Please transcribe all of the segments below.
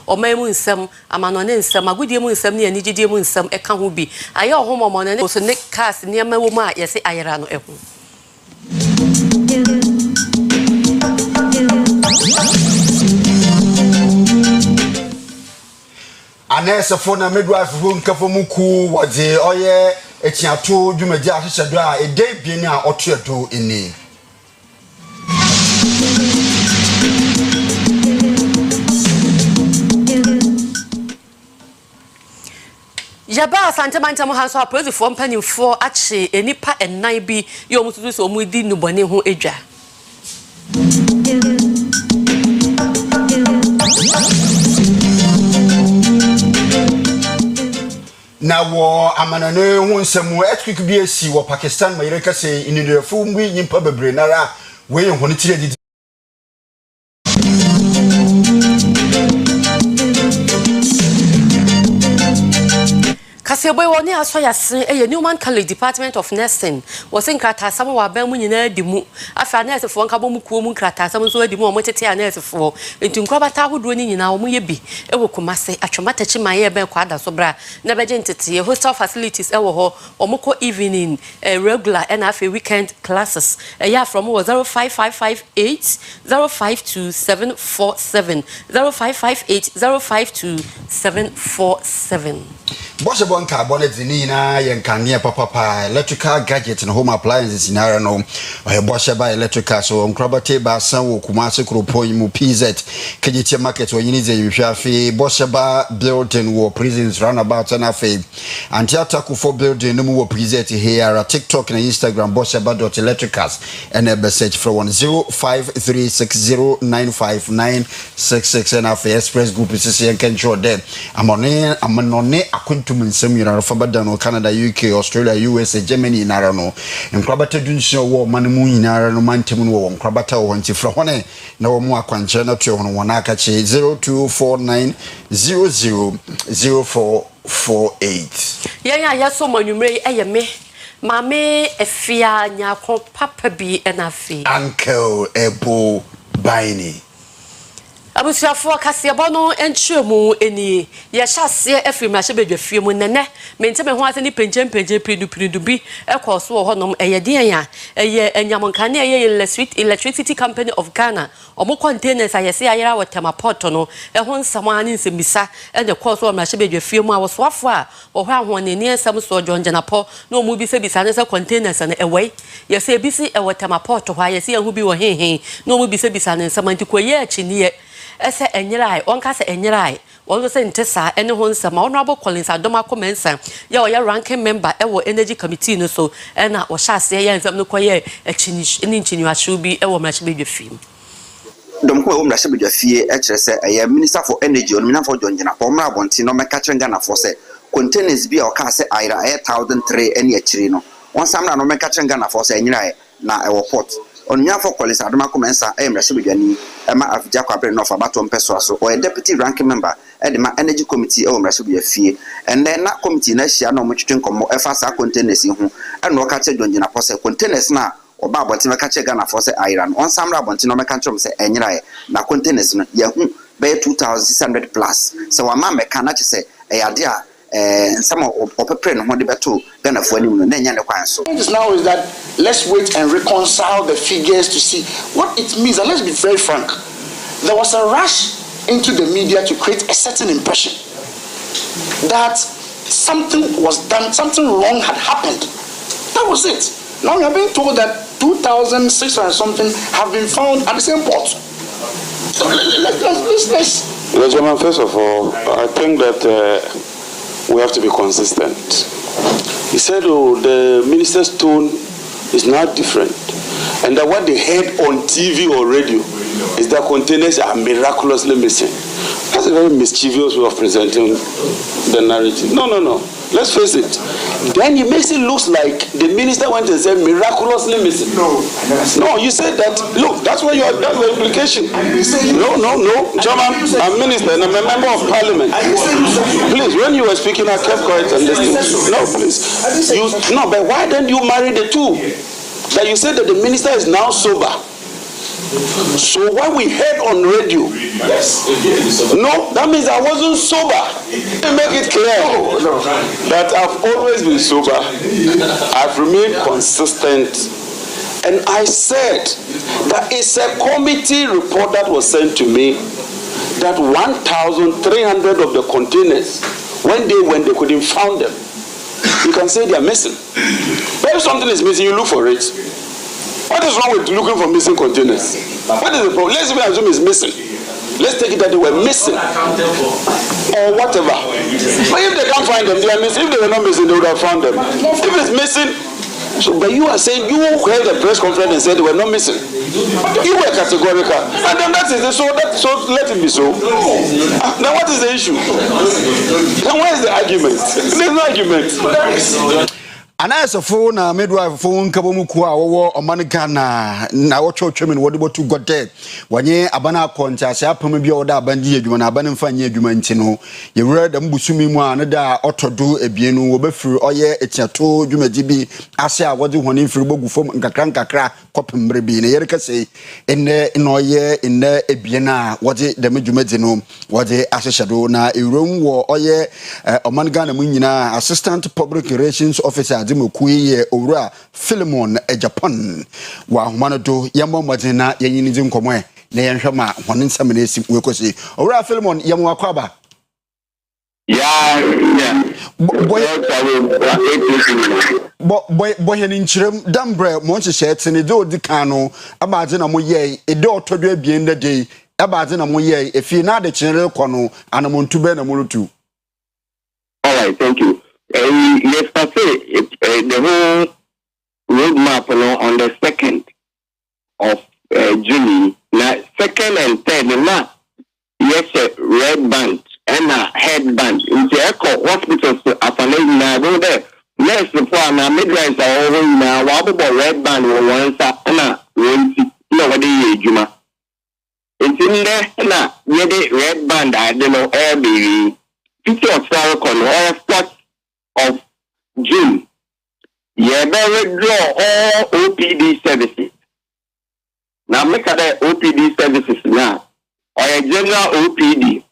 o memu nsem amano ne nsem agudie mu nsem ne anigidie mu nsem eka ho bi aye ohomomo ne so ne cars ne ma wo mu a yesi ayera no ehu Anese fona midwife hu nkafo muku wode oye echiato dwumaji ahyedo a eden bieni a otoedo eni Yaba santamanta mo hanso apolisifoɔ mpanimfoɔ akye enipa ennan bi ye omututu so omudi nubone ho edwa na wo amanane hu nsemu earthquake bi esi wo Pakistan ma yereka se inidefo mbi nyimpa bebre nara we ho ne tire didi Kaseboy woni aso yase eye Newman College Department of Nursing was in krata sam wa ban mu nyina dimu afa nurse fo nka bo mu kuo mu krata sam so adimu o mo tete a nurse fo entunko bata hodo ni nyina o mo ye bi e wo Kumase atwomata chi man ye ben kwada so bra na beje ntete hostel facilities e wo ho o mo ko evening regular and afa weekend classes ya from 05558 052747 0558 052747 Boshe bonka bonnet ni na yenkania papa electrical gadget and home appliances in ara no boshe ba electrical so nkrabate ba san wo Kumase kropon mu PZ kejiti market wo yini ze yhwafe boshe ba building wo prisons roundabout na fe anti attack for building no mu wo PZ here TikTok and Instagram boshe ba .electricals and a message from 10536095966 and afa express group is say can show them amonone akuntum nsem yira fabada no Canada UK Australia USA Germany nara no nkrabata dunso wo manemu nyinara no mantem no wo nkrabata wo nti fra hone na wo mu akwanche na tue hono wona aka che 0249000448 ya so manumre eyeme mame efia nyakon papa bi enafi Uncle Ebo Baini Abusiafo kasebo no entremu eni ye hyase afrim ahye bedwafie mu nene mente me ho ase ni penjem pridu bi ekoso ho nom eyeden ya eye enyamonka na eye electricity company of Ghana omo containers ayese ayera wotema port no ho nsama ne nsembisa ene koso o ahye bedwafie mu awosoafo a wo hwa ho ne ne nsam so jonjana po na omu bi se bisa ne se containers na ewei yese bisi ewotema port ho ayese yahu bi wo hehe na omu bi se bisa ne nsam antikoye achiniye ese enyirai onka se enyirai wonso se ntesa ene ho nsama honorable Collins Adoma Komensa ya o ya ranking member ewo energy committee no so na wo hyase ya nsam no koye nchini ashubi ewo mrachibedwe film dom ko mrachibedwe fie e kire se minister for energy on minister for jonjina po mra bonti no meka kire Ghana for se containers bi o ka se aira 1003 ene akiri no won samra no meka kire Ghana for se enyirai na ewo port Onya for Collins Adoma Komensa mrachibedwani ema afija kwa bre no fa bato mpeso aso o deputy ranking member edema energy committee e mrachibedwe fie and then na committee na hia na mo twetwe nkomo efa sa containers hu eno o ka che jonjina pose containers na oba abonti meka che Ghana for se iron on samra abonti no meka nchom se enyira na containers no ya hu be 2600 plus so wa ma meka na che se eyade a some of prepare no de beto Ghana for any no nya ne kwan so now is that let's wait and reconcile the figures to see what it means, and let's be very frank. There was a rush into the media to create a certain impression that something was done, something wrong had happened. That was it. Now we are being told that 2,600 something have been found at the same port. So let's. Gentlemen, first of all, I think that we have to be consistent. He said, oh, the minister's tone is now different. And that what they heard on TV or radio is that containers are miraculously missing. That's a very mischievous way of presenting the narrative. No. Let's face it. Then it makes it look like the minister went and said miraculously missing. No, you said that. Look, that's what that's the implication. No. Chairman, I'm minister and I'm a member of parliament. Please, when you were speaking, I kept quiet and listening. No, please. But why don't you marry the two? That you said that the minister is now sober. So when we heard on radio, no, that means I wasn't sober. To make it clear that I've always been sober. I've remained consistent. And I said that it's a committee report that was sent to me that 1,300 of the containers, when they couldn't find them, you can say they are missing. But if something is missing, you look for it. What is wrong with looking for missing containers? What is the problem? Let's even assume it's missing. Let's take it that they were missing or whatever. But if they can't find them, they are missing. If they were not missing, they would have found them. If it's missing, so, but you are saying you held a press conference and said they were not missing. You were categorical, and then that is the so let it be so. Now what is the issue? Then where is the argument? There's no argument. Anasa phone na midwife phone kabomuku a wo omanika na wo twotwem no wode botu gode wanye abana konta se apam bia oda abanje adwuma na abane mfanye adwuma nti no ye wura da mbusumi mu a ne da otodo ebienu wo befiri oye etiato dwumaji bi ase a wode honi mfiri bogu fom nkakra kopembre bi ne yere kase enne no ye enne ebiena wode da medwumaji no wode asehyedo na ewurom wo oye omanika na mu nyina assistant public relations officer Mokuye Ora Philemon Japan wa humanodo yammo madina yanyini di nkomo e na yenhwema honin samanesi wekosi Ora Philemon yammo akwaba boy henin chirem dambre mo nhye tene de odikan no abaade na mo ye ede otodo abien de dey abaade na mo ye efi na de chenere kono anamontube na molutu. All right, thank you. Yes, I say the whole roadmap on the 2nd of June. Now, 2nd and 3rd, now, yes, red band and a headband. In the echo hospitals, now go there. Yes, the poor now midwives are over now. What about red band? Once and nobody Juma. It's in there now. Yeah, the red band. I don't know. Air baby. Picture of Saracon or spot of June, you better draw all OPD services. Now make that OPD services now. Or a general OPD,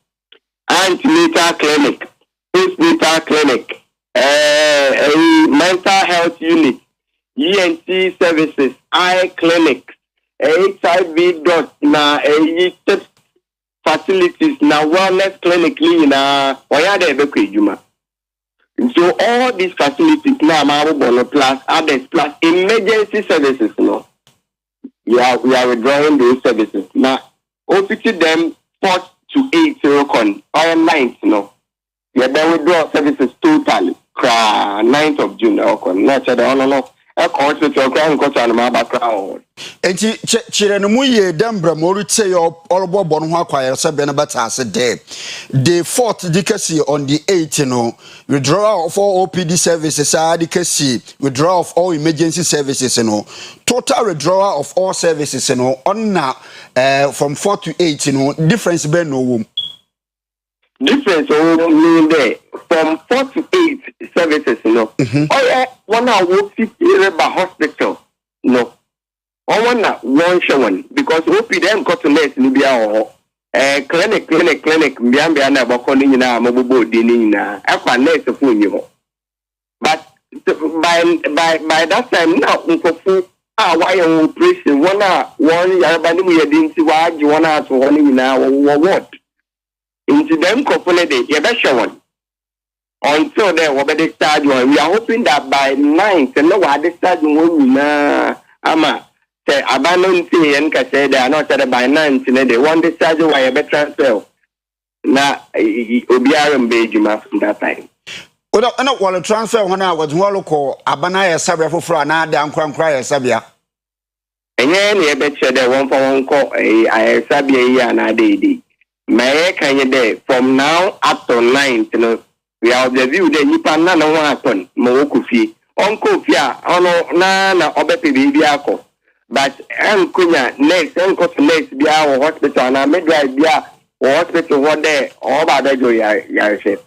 antenatal clinic, postnatal clinic, a mental health unit, ENT services, eye clinics, HIV dot na facilities na wellness clinic na oyade bekwe. So all these facilities now are plus others plus emergency services. No, we are withdrawing those services now. OPT them 4 to 8 con or 9th. No, we are then withdraw services totally. 9th of June. Not no. Enti chire no muye dembra morite yo olobo bonu ho akwaya se be no beta ase day 4th dikasi on the 8th no withdrawal of all OPD services dikasi withdrawal of all emergency services no total withdrawal of all services no on na from 4 to 8 no difference be no wom difference mean there from 4 to 8 services no oh yeah one hour 50 hospital no one showing because OP them got to less in the clinic mbia na bako ni na mabubo di ni na akwa nurse fu nyi ho but by that time now nkofu why operation one yaraba ni mu yedi nti waji one ato ho ni na what into them couple day you be showing until then we be start one we are hoping that by 9th no we start one na ama say abandon thing and ka say they are not said by 9th they want the charge why you be transfer na obiara mbejuma from that time oda na wala transfer hona wadwalo ko abana ya sabia foforo na da nkwankwa ya sabia enye na ebe chede one for one ko I sabia ya na dey may can you there from now up to 9th no we are of the view that nipa na no happen mo kufie onko fia ono na obepe bi akọ but enkunya next enko to next bia wo hospital na midwife bia wo hospital wo there o ba da jo ya she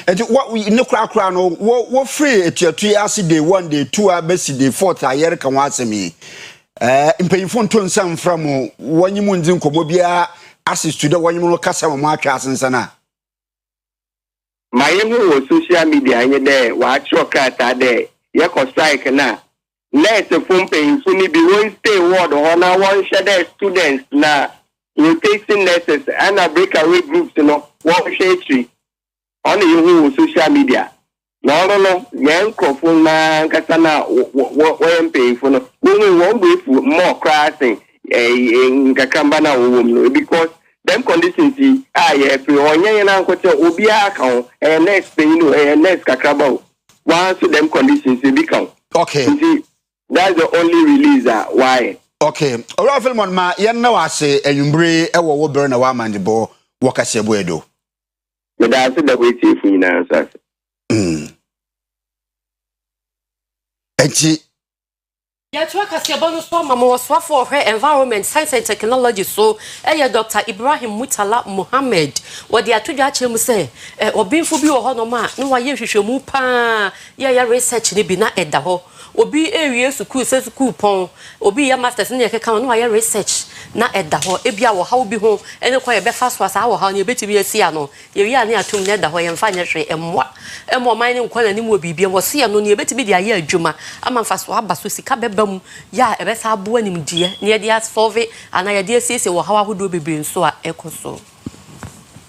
and what we no kra no wo free etuatu ase day 1 day 2 abesi day 4 ayere kan wa asemi impeyfo nto nsam fra mo wanyimu ndzi nkomo bia assist to the wanyimu no kasa mo atwa asensana my own social media any there watch your cat there ye ko strike na let the phone paying so me be one stay word on one share students na rotating nurses and a breakaway groups one share tree on your social media no yen crofon na kasa na we paying for no we won't be more crossing ngakamba na wo because them conditions free onye na nkoche obi aka next thing next kakraba once them conditions become okay that's the only release why okay ora filmon ma yen na wase enwumbre e wo ber na wa mandibo wakase boedo me da se da we tie fu na answer enti Yatwa kasiabonu so mama for her environment science and technology so Dr. Ibrahim Mutala Muhammad wodi atodwa chemu se obinfo bi wo ho no ma no wa ye hwehwemu pa ya research ni bi na eda ho obi ewie school pon obi ya masters ne yekeka no wa ye research na eda ho ebia wo ha obi ho ene kwa ye be fa so asa wo ha ne betimi asia no ye wi ane atum ne eda ho ye mfa nye hwe emmo man ne nkwa na ni mo bibia wo se no ne betimi dia ye adwuma ama mfa so aba so sika bebam ya ebe sa abo anim die ne ye dia solve ana ye dia sese wo ha ahodo bebre nso a ekoso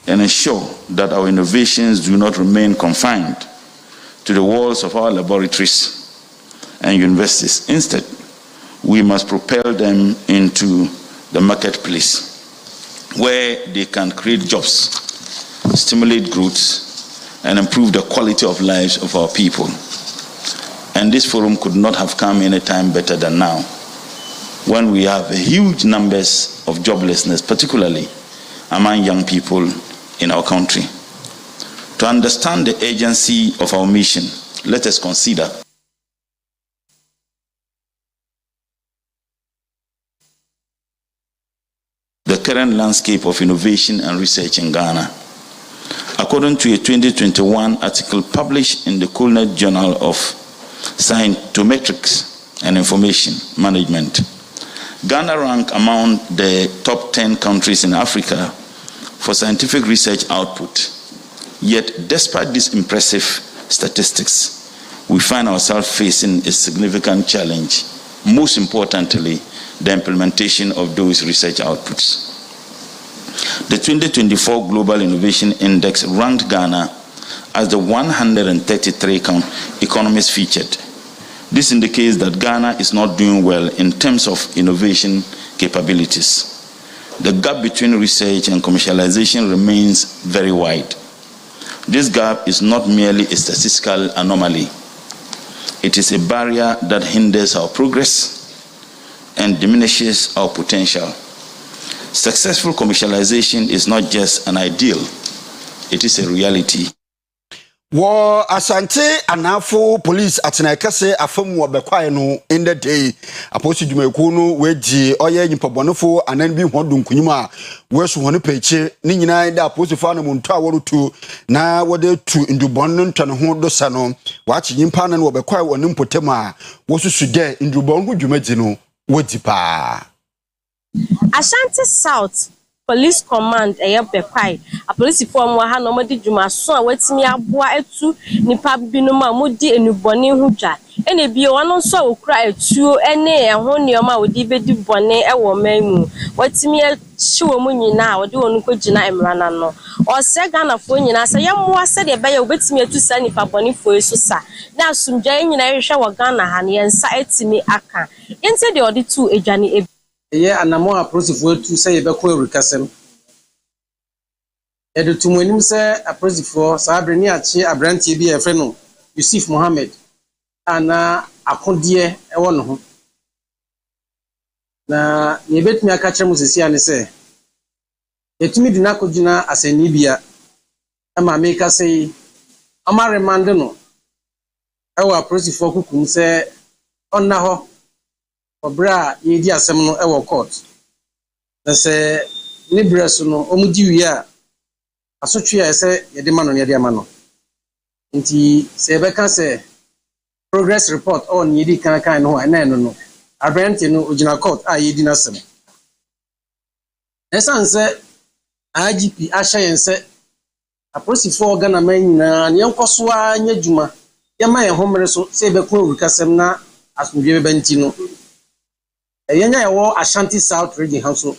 and ensure that our innovations do not remain confined to the walls of our laboratories and universities. Instead, we must propel them into the marketplace where they can create jobs, stimulate growth, and improve the quality of lives of our people. And this forum could not have come any time better than now, when we have huge numbers of joblessness, particularly among young people in our country. To understand the urgency of our mission, let us consider the current landscape of innovation and research in Ghana. According to a 2021 article published in the Colnet Journal of Scientometrics and Information Management, Ghana ranked among the top 10 countries in Africa for scientific research output. Yet, despite these impressive statistics, we find ourselves facing a significant challenge, most importantly, the implementation of those research outputs. The 2024 Global Innovation Index ranked Ghana as the 133 economies featured. This indicates that Ghana is not doing well in terms of innovation capabilities. The gap between research and commercialization remains very wide. This gap is not merely a statistical anomaly. It is a barrier that hinders our progress and diminishes our potential. Successful commercialization is not just an ideal, it is a reality. Wo asante anafo police atenakase afamu obekwae no in the day aposi dwumaku no weji oye nyipabonofo anan bi hodun kunyuma wesu hone peche ni nyina da aposi fa na muntu aworutu na wode tu ndubon no ntano ho dosa no waachi nyimpa na no obekwae wonim potema wosusude ndubon ho dwumaji no wodi pa Ashanti South Police Command Bekwae a police form wa ha no modi dwuma so a watimi aboa etu nipa binom a modi enubone ho dwa ene bi wono so okura etuo ene eho neoma a wodi bedi bone ewo manmu watimi hyewo mu nyina a wodi wonu kogina emrana no ose Ghana fo nyina se yemmoa se de be ya obetimi etu sa nipa bone fo eso sa na asumdwa nyina ehwe wo Ghana ha ne yensa etimi aka inte de odi tu edwane anamo aprosifo tu say ye beko erukasem edutumonim say aprosifo sabre ni achi abrantie bi efre no Yusuf Mohammed ana akodie ewo no ho na ye betumi aka kire musisi ane say etumi dina kogina asani bia ama meka say amare mande no ewo aprosifo kukum say onna ho obra ye di asem no ewo court na se ni breso no omudi wi a asotwe a se ye de mano ne de amano nti se be ka se progress report on ye di kan no na no abrante no ogina court a yedi na sem esan se IGP ahye yense aposifo Ghana man nyina ne enkoso anya djuma yema ye homre so se be ko wurikasem na asomdwe be nti no yenya yewo Ashanti South region hanso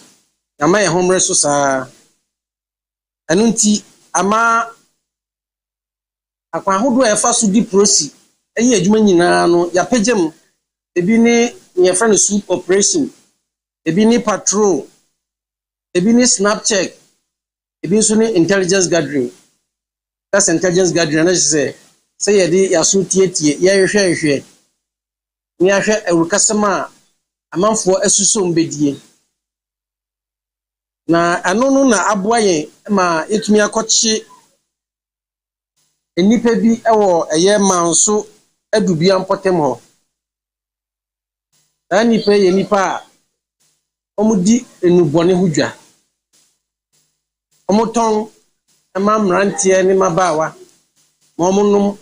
yema ye homre so sa anunti ama akwa hodo efa so di prosi eye adwuma nyina no ya pagem ebi ni ye friend soup operation ebi ni patrol ebi ni snap check ebi so ni intelligence gathering. That's intelligence gathering. And say yedi yasu tie ya hwehwe ni ahwe ewukasema amanfo asuso mbedie na anono na aboaye ma etumi akɔkye enipa bi ewo eye manso adubia mpotem ho anipa ye nipa omudi enubone hudwa omoton ama mrantie ni mabawa momunum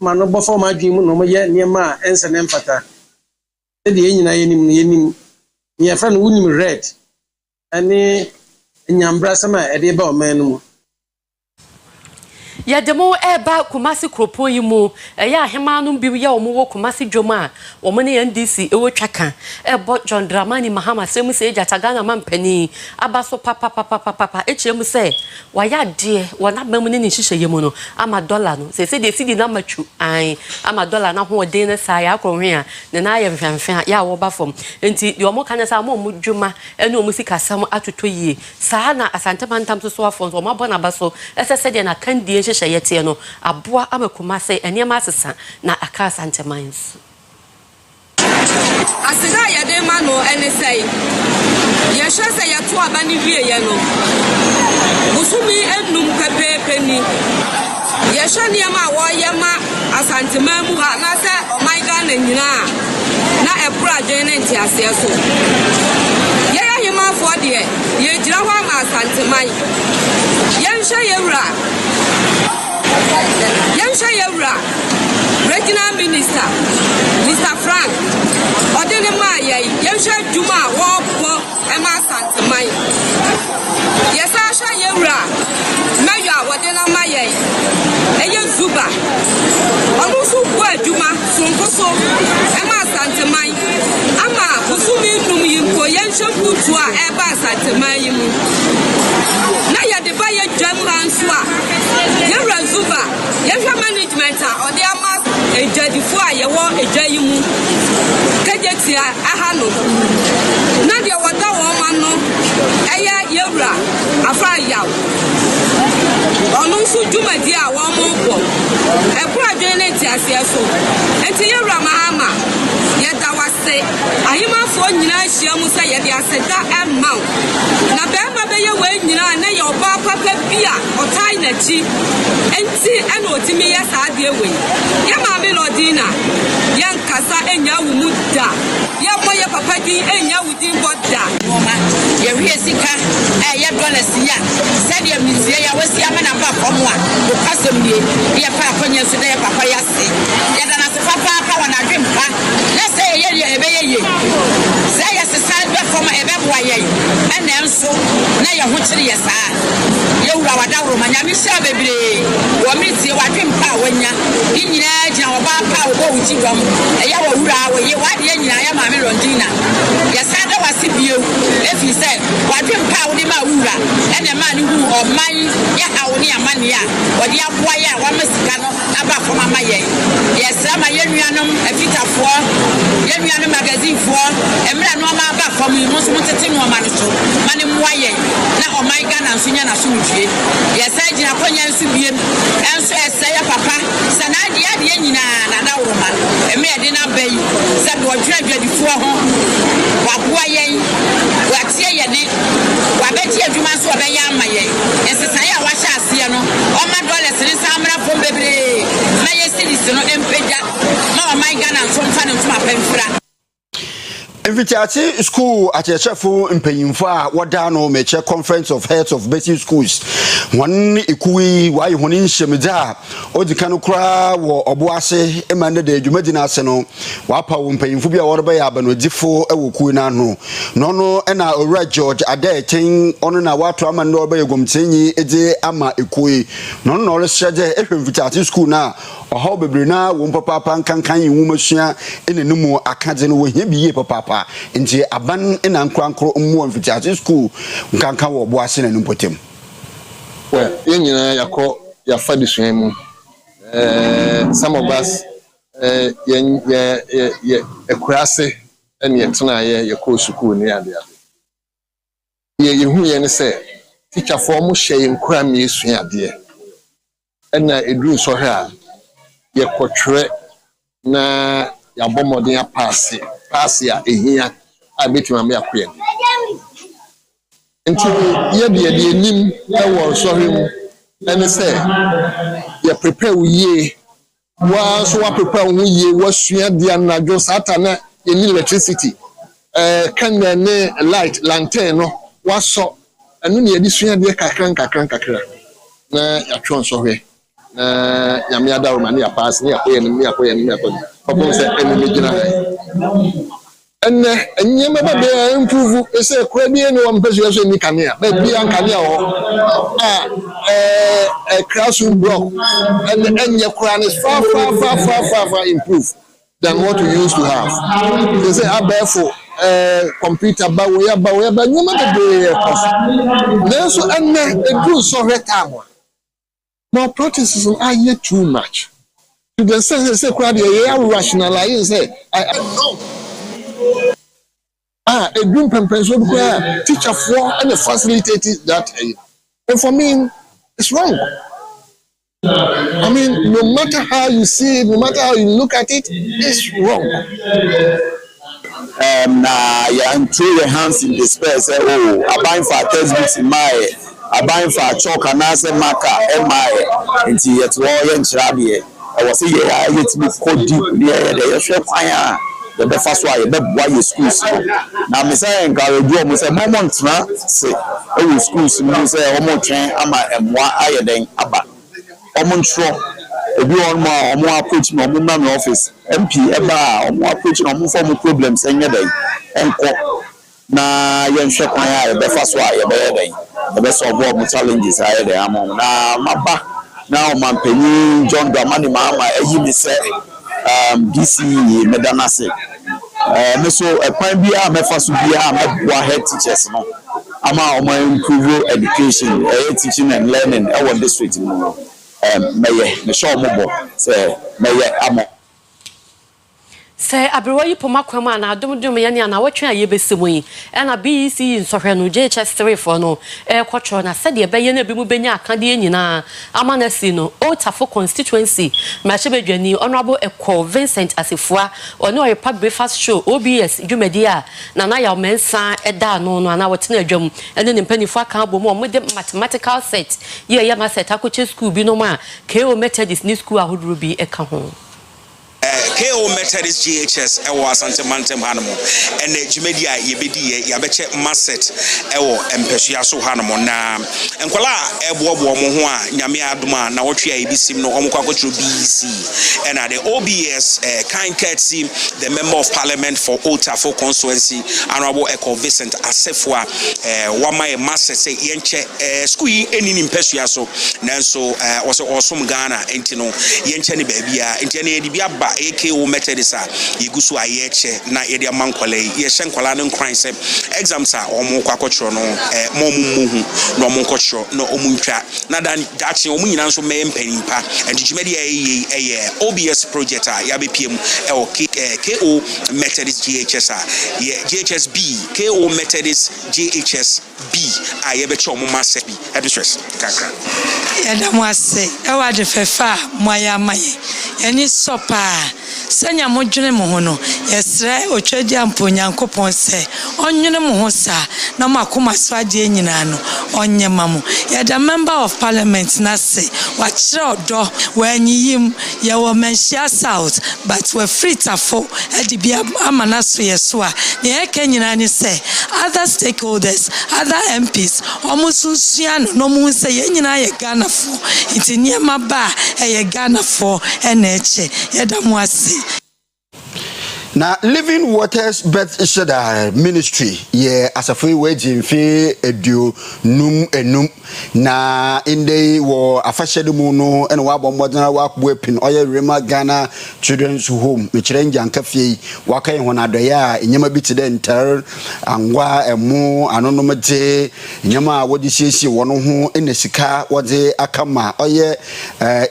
mano bofo madwim no moye niema ense ne mpata e de nyina yenim ni ya friend wunim red ani nyambra sama e de ba o man mu ya demo eba Kumasi kropo yi mu ya ahema no bi ya omo Kumasi dwoma omo ne NDC ewo twaka ebo John Dramani Mahama semu se eja tagana mampani abaso papa echemu se waya de wona bam ne nhihye yemu no ama dollar no se de sidi na matwu an ama dollar na ho de ne sa ya akrohwe a ne na ya mfamfa ya wo ba fom enti de omo kana sa mo dwuma ene omo sika sam atoto yie sa na asante bantam so afon so omo bona baso esese de na kandie yete no aboa amakumase eniema asesa na aka Asante mines asega yede ma no ene sei ye hwese ye to abani wie ye no busumi enum pepepeni ye hwe niema wo ye ma Asante mamu ha na se o my God na nyina na epura join enti ase so ye ya hima fo de ye gira ho ma Asante man ye hwe ye wura Yansha Yura, Regional Minister, Mr. Frank, Odene Maya, Yansha Juma, Walpo, Emma Santamai. Yes, Asha Yura, Maya, Odena Maya, Eyan Zuba, Alusu Juma, Sunkoso, Emma Santamai, Ama, Usumi Numi, Yansha Kutua, Eba Santamai. Naya de Baye Jamran Swa, Yura Zuba, Yasha management or the Amas, a Jadifua, Yawa, a Jayimu, Kajetia, Ahano, Nadia Wata Womano, Aya Yura, Afra Onunsu Juma dia Wamo, a project as yeso, and Yura Mahama, yet I was say, Ahima for Nina Musa Yadia Seta and Mount. Nabemba be away, Nina, and your papa Pia or Tiny Chi, and see and what to me as I dear way. Yamami Lodina, young Casa and Yawumuda, Yamoya Papadi and Yawudin Boda, Moma, Yeriasica, Yadolasia, said your museum was Yamana Papa, who passed me, Yapa today, Papa Yassi, Yadana Papa, and I dream. Let's say, say as a side from a Ebaway, and then so now you're watching your side. You are a Romania, Michelle, baby, or meets you, I dream power when you're in your age, our power, go with you, a Yawa, you are the end, I am a Mirondina. Yes, I know I see you. If you say, what dream power in my Ura, and a man who or mine, Yahaonia Mania, or the Abuaya, one Mexicano, about from my yes, I'm a Yenianum, a Vita for Yenianum magazine for a man back from you, most wanted to know Maniso, Manimuaye, now on my gun and Sunyana Suji. Yes, I did upon Yansubian, and so I say, Papa, Sanadia, Yenina, and our woman, a mere dinner bay, said what drive you before home, Wabuaye, Watia, Wabetia, you must obey Yamaye, and Saya Washa Siano, all my dollars in Samra from Baby, my citizen, and Peja, no, my gun and from Fan to my penfra. Invitati school at a cheful in Payinfa, what down or make conference of heads of basic schools. One ikui why honin shemida odikano kra wo oboase emande de dwumadina ase no wapa wo mpanyimfo bia worba ya aba no difo ewoku na no no na owura George Adetin ono na wato ama no oba yegomtenyi ede ama ikui no le sede ehwemfitati school na ohaw bebre na wo papa nkankan yiwu masua enenumu akade no wo hia biye papa nti aban na nkrankro mmo mfitati school nkankan wo oboase na numpotem. Well, ya fadi swemu. Some of us ekurase and yet tonight ya ko school ni ade ade. Ye hu ye ne say teacher for mu share nkura me sua ade. Na edru so ha ye kotwe na ya bomodin ya pass ya ehia abetima me akoye. Nti ye de enim e wo so hwem ene say ye prepare ye wa so wa prepare wo ye wa sua dia na jo satana ye ni electricity kan ne light lantern no wa so enu ne ye di sua dia kakran na ya twon so hwe na ya me ada ma ne ya pass ne ya koye ne ya koye papa say enu me gina and nyema ba be improve say kura bi ene wo mpesu so ni kanea ba bi an kanea ho classroom block and enye kura is far improve than what we used to have. They say abefo computer ba we ba nyema be cost then so and e do so retam more practices are yet too much to the sense say kura dey rationalize say no. A group pempenso because teacher for and facilitated that and for me it's wrong. I mean, no matter how you see it, no matter how you look at it, it's wrong. Yeah, throw your hands in despair. Say, oh, I'm buying for textbooks in my, I'm buying for chalk and I say marker in my, into yet war and chabby. I was saying, yeah, it's me code deep, yeah, they are fire. The first one, the boy schools. Now, Miss Encourage you, say, moment, say, oh, schools, you say, almost train, I'm a then about. Almost sure. If you want more approach, no more office, MP, ever, more approach, no more form of problems, and day. And na yen shop my the first one, the best of all challenges I had. I'm on now, my penny, John Damani, Mama, he say. DC Medanase. So a point be a mefasu be a head teachers no. Ama improve education, teaching and learning. I want this street no. Me show mobo say amo. Say abrewa yi poma kwama na adom ye ne na wotwe aye besemu yi e na BEC nsohwe no JHS3 for no kwotro na sade be ye na bi mu benya akade nyina ama na si no Otafo constituency ma chebedwani honorable Eko Vincent Asifua ono Oyerepa breakfast show OBS dwumadi a na ya mensa eda no na wotena adwam ene ne mpanifo aka abom o de mathematical set ye ya ma set akoche school bi no ma KO Methodist ni school ahoduru bi eka ho. KO Methodist GHS ewo asante mantem hanamo ene jumedia yebedi yabeche masset ewo empesua so hanamo na enkwala ebobo mo ho a nyame adoma na wotwe ayibisim no omkwa akotro BEC and the OBS kind courtesy the member of parliament for Otafo constituency honorable Eko Vincent Asifua wama masset say yenche school eni empesua so nanso also awesome Ghana enti no yenche ne baabia enti ne edibia ba AKO Methodist igusu ayeche na yede amankwale ye hyenkwala ne nkran se exams a omo kwakotro no momuhu no omo nkotro no omuntwa na dachi omu nyina nso me mpanimpa entijumedi eye OBS project a ya bepiem o KO Methodist GHS ye GHSB KO Methodist GHSB a ye becho omo masse bi stress kakra ya damwase e wa de fefa moya maye yani sopa senya modwene mo ho no yesre otwadi ampo nyankopon se onwene mo ho sa na makoma so ade nyina no onyema mo ye the member of parliament na se wa kire odo wa anyiyim ye wo menhia south but we free tafo ade bia amana so yeso a ne eka nyina ni se other stakeholders other MPs omususua no mu se ye nyina ye Ghana fo itinia maba ye Ghana fo eneche ye da mo ase. Now, Living Waters Beth Shada Ministry, yeah, as a free wage in fee edu num enum. Na in the war a fashion mono and wabon modern work weapon Oyerepa Ghana Children's Home, which range and cafe, walking one other ya, in Yama bit then turn and wa and more anonymity, Yama what you see one who in the Sika, what they akama, oye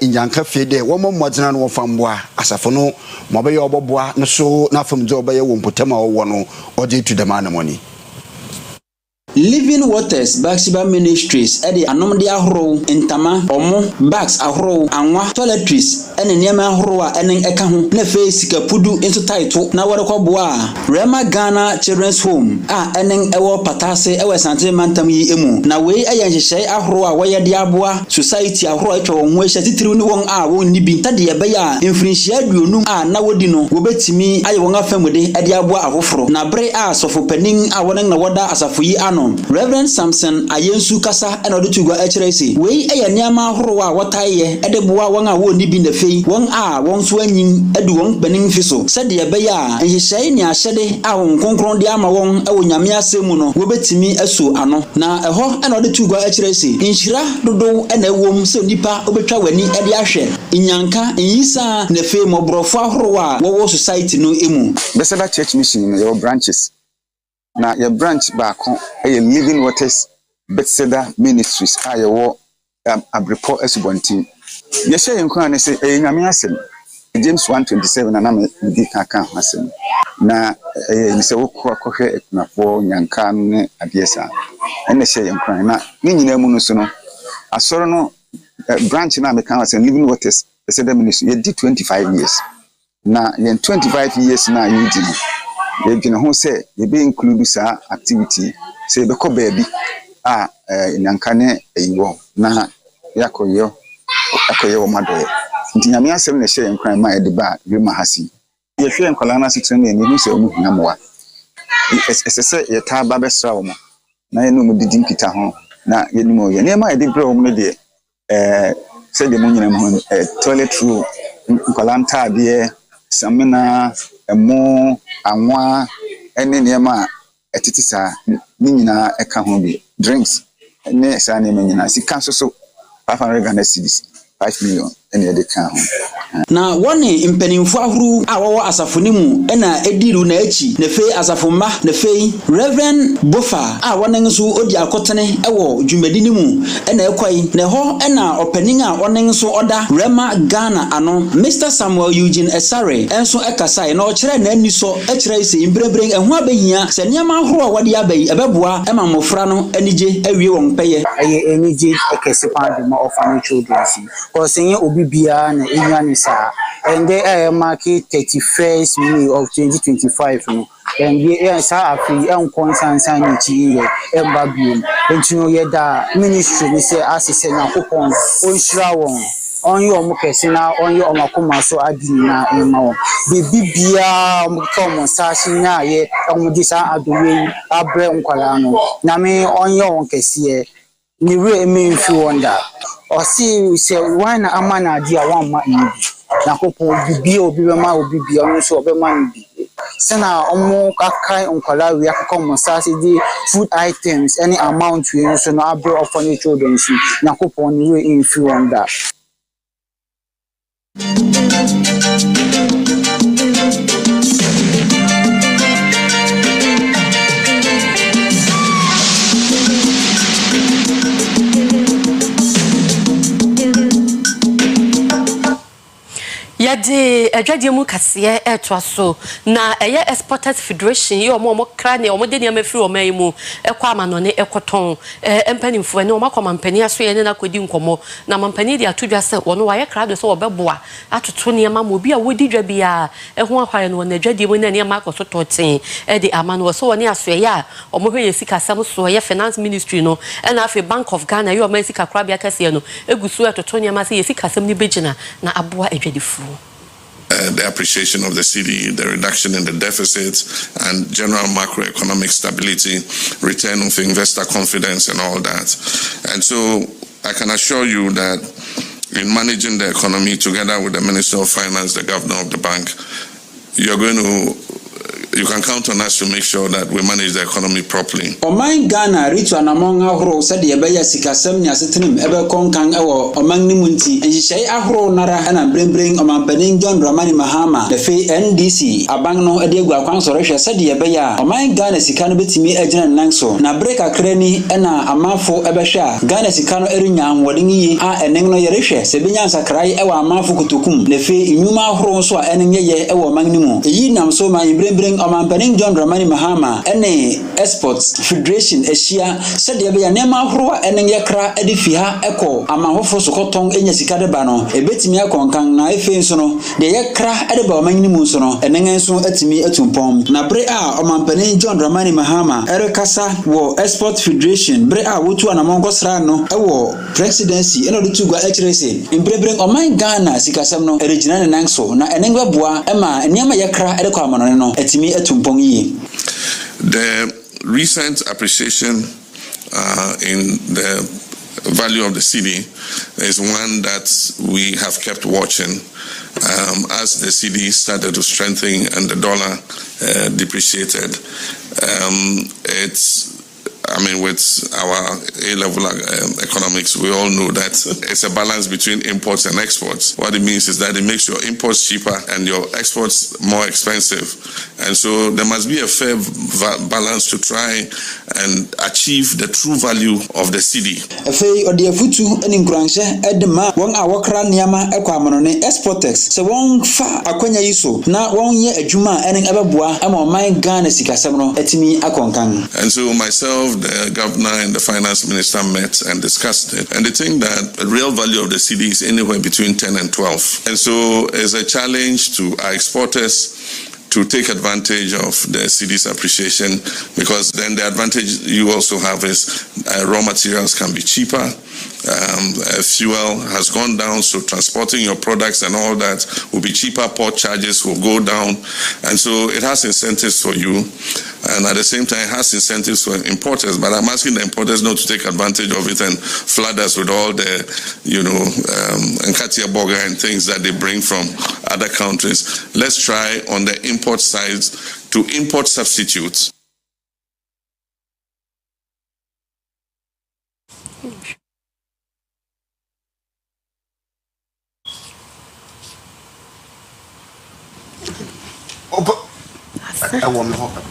in Yan Cafe, de one more modern one from bois, as a phono, mobile bois, no so. Not from job by one potema or one or due to the money. Living Waters Baxiba Ministries edi anomde ahoro ntama omo bags ahoro anwa toiletries ene niema ahoro a enen eka ho na fe sika pudu into title na wore kwaboa Rema Ghana Children's Home a enen ewo patase ewe sante mantam yi emu na we ayanhyehyɛ ahoro a woye de aboa society ahoro atwa won ho ahya titiri ni won a won ni bi tade ebe ya mfirinhia aduonum a na wodi no wobetimi aye won afamude ede aboa ahoforo na bre a sofo panin a wonen na woda asafo yi ano Reverend Samson ayensu kasa ena odi tugwa ekyerese wei eye niama ahoro a wotaye ede boa won a woni bi na fei won a won so anyin edi won panin fiso sade ebe ya ehyehyɛ ni ahyɛde a won konkron de ama won ewo nyame asemu no wobetimi aso ano na ɛhɔ ena odi tugwa ekyerese inhira dodo ena ewom se nipa obetwa wani ede ahwɛ inyanka nyisa na fei mobrofo ahoro a wo society no emu Beseda Church Mission your branches. Now your branch back on Living Waters Bethesda Ministries are your abripo esubonti. You share in Kwan say Nyame asem James 1:27 and I'm di kaka asem. Na you say wokọ akọhwe ekunafo nyanka ne adiesa. Ene share in Kwan na ni nyina mu no so no asoro no branch na me kan asem Living Waters Bethesda Ministry you did 25 years. Na yen 25 years na you did. You can who say you be include sa activity say be ko baby nyankane eyiwo na yakoyo madoye nti nyame asem na hye nkran ma ede ba rema hasi ye hwe nkola na sitre na ni se omu hinamoa esese ye ta ba besra wo mo na ye no mu didi nkita ho na ye ni mo ye ne ma ede bre wo mo de say de mo nyina mo toilet roll nkola nta de samina emo anwa ene niema etiti sa ni nyina eka ho bi drinks ene sa ne nyina sika so 500 Ghana cedis 5 million ene ede ka ho na woni mpanimfo ahuru a wowo asafo mu ena ediru na achi na fei asafo mma na fei Reverend Bofa a wonen so odi akotene ewo dwumadi ni mu ena ekwai na ho ena opening a wonen so oda Rema Ghana ano Mr. Samuel Eugene Esare enso ekasai na okire na ani so ekire ise imbrebre ehu abehia se niam ahuru a wode abai ebeboa ema mofra no anije awie won peye aye enije ekese pande ma orphanage children kosenye obi bia na enyane sa and they market 31st May of 2025 no and they sa afi konsansan ni chi ye embabium entino ye da ministry ni say asese na kopon onhira won onye omukese na onye omakoma so adini na ema bebi bia omkom sashi na ye omudi sa adowe abre nkwala no na me onye onkese ni we me fi wonder or see say why na amana dia wan ma ni na kopo bibi obi be ma obi bia no so obe ma ni sana omo kakai onkwala we akkom sase di food items any amount we so no abre orphanage children na kopo ni we in fi wonder. Edi adwadiemu kase etwa so na eye Exporters Federation ye omo kra ne omo de ne amafiri oman mu ekwa amano ne ekoton empanimfo ne omo akomampani aso ye ne na kodi nkomo na mampani de atodwa se wono waye kra do so obeboa atoto ne ma obi a wodi dwa bia eho ahware no na adwadiemu na ne ma akoso toten edi amano so woni aso ye a omo hwe sika sam so ye finance ministry no na afi Bank of Ghana ye oman sika kra bia kase no egusu atoto ne ma se ye sika sam ni begina na aboa adwadifu. The appreciation of the cedi, the reduction in the deficits, and general macroeconomic stability, return of investor confidence, and all that. And so I can assure you that in managing the economy together with the Minister of Finance, the Governor of the bank, you can count on us to make sure that we manage the economy properly. Oman Ghana ritu anamong ahro said yebaya sikasem ni asetenim ebe konkan ewo oman ni munti enhihye ahro nara na bring oman panin John Dramani Mahama the fe NDC abang no ede egu akwan so rehwe said yebaya oman Ghana sika no betimi agina nanso na break akrani na amafo ebe hwa Ghana sika no erinya anwodin yi a enen no yerehwe se benya nsakrai ewo amafo kutokum the fe nyuma ahro so a enenye ye ewo oman ni mu eyi nam so man bring Oman John Dramani Mahama ene Exports Federation Asia said ya nema horo ene yakra edifi ha eko amahofo sokoton enya sika de ba no ebetimi akonkan na efe nso no de yakra ede ba oman nimu nso no ene nso atimi atumpom na bre a Oman John Dramani Mahama erekasa wo Export Federation bre a wotu anamongo sra no ewo presidency eno de tugwa ekrese imbre Oman Ghana sikasam no erigina ne nanso na ene ngwaboa ema niam yakra ede kwa amono no atimi The recent appreciation in the value of the cedi is one that we have kept watching as the cedi started to strengthen and the dollar depreciated. With our A-level economics, we all know that it's a balance between imports and exports. What it means is that it makes your imports cheaper and your exports more expensive. And so there must be a fair balance to try and achieve the true value of the cedi. And so myself, the governor and the finance minister met and discussed it, and they think that the real value of the cedi is anywhere between 10 and 12. And so it's a challenge to our exporters to take advantage of the cedi's appreciation, because then the advantage you also have is raw materials can be cheaper. Fuel has gone down, so transporting your products and all that will be cheaper. Port charges will go down, and so it has incentives for you, and at the same time it has incentives for importers. But I'm asking the importers not to take advantage of it and flood us with all the, Nkatia burger and things that they bring from other countries. Let's try on the import side to import substitutes. I want to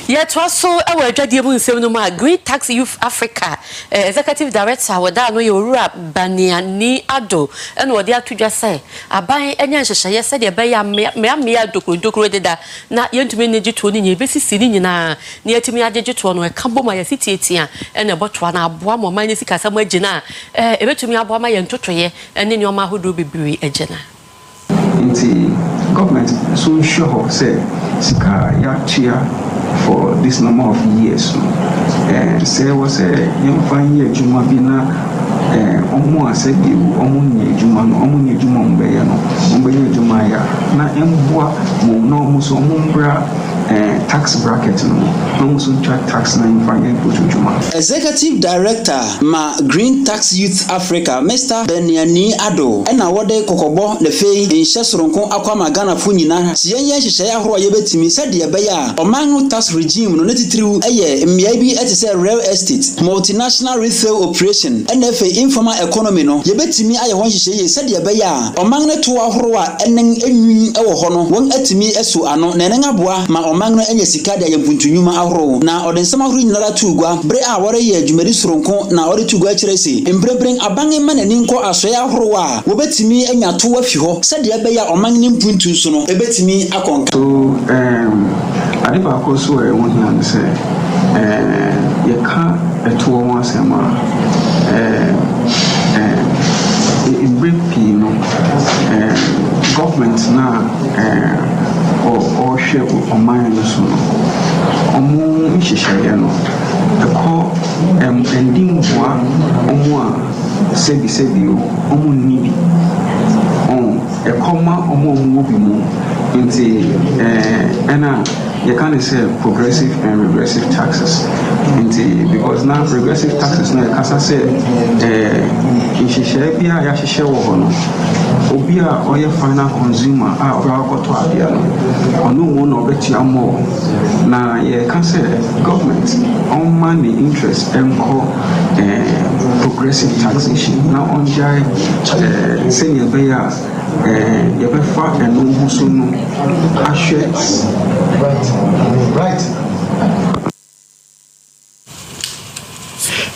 Yet also our Jadiabu Seminoma Great Tax Youth Africa Executive Director Wada no Yorua Baniani Ado and what they are to just say I buy any answer said ya buy me doku da na yentumi neji to ni besi sini nyina na yetumi ajeje to no kambo ma yesiti etia and a botwa na aboa mo man sika sam agina ebetumi aboa ma yentotoye ene ne oma hodo bibiri agina nti government so sure say sika ya chia for this number of years and say was a young 5 year juma bina omo said you omo nye juma mbe ya no mbe juma ya na emboa mo no muso mo mbra tax bracket no also tax na infanya ipotujuma. Executive Director ma Green Tax Youth Africa Mr. Beniani Ado ena wode kokobo le fei enhye soronko akwama Ghana fo nyina siyenye hyehyɛ ahoro yebetimi sɛde ɛbɛya ɔman tax regime no netitiriw ɛyɛ mmea bi ɛte real estate multinational retail operation ena fe informal economy no yebetimi ayɛ hon hyehyɛ sɛde ɛbɛya ɔman ne to ahoro a enen enwin ɛwɔ hɔ no wɔn atimi ɛso ano na enen aboa ma ɔman no enya sika de ayempuntunwuma ahoro na ɔde nsɛm ahoro nyinara tuugwa bre a wɔre yɛ adwumadi soronko na ɔde tuugwa kyerɛ se mbrebren abange ma nani nkɔ asoɛ ahoro a wobetimi enya to afi hɔ sɛde ɛbɛya ɔman ne mpuntu so no ebetimi akɔnka. So ade baako so ɛwɔ hia ne sɛ yɛka ɛtoɔ ho asɛm a mbre pii no government na ɔhwɛ ɔman no so no ɔmo nhyehyɛeɛ no ɛkɔ ndimboa ɔmo a sɛbi o ɔmo nni bi ɛkɔma ɔmo bi mu nti ɛna yɛka ne sɛ progressive and regressive taxes nti because now regressive taxes no yɛkasa sɛ nhyehyɛeɛ bi a yɛahyehyɛ wɔ hɔ no obi a ɔyɛ final consumer a ɔbɛkɔtɔ adeɛ no ɔno mu na ɔbɛtua mmɔ na yɛka sɛ government ɔmma ne interest ɛnkɔ progressive taxation na ɔngyae sɛnea ɛbɛyɛ a yɛbɛfa ɛno ho so no ahwɛ right.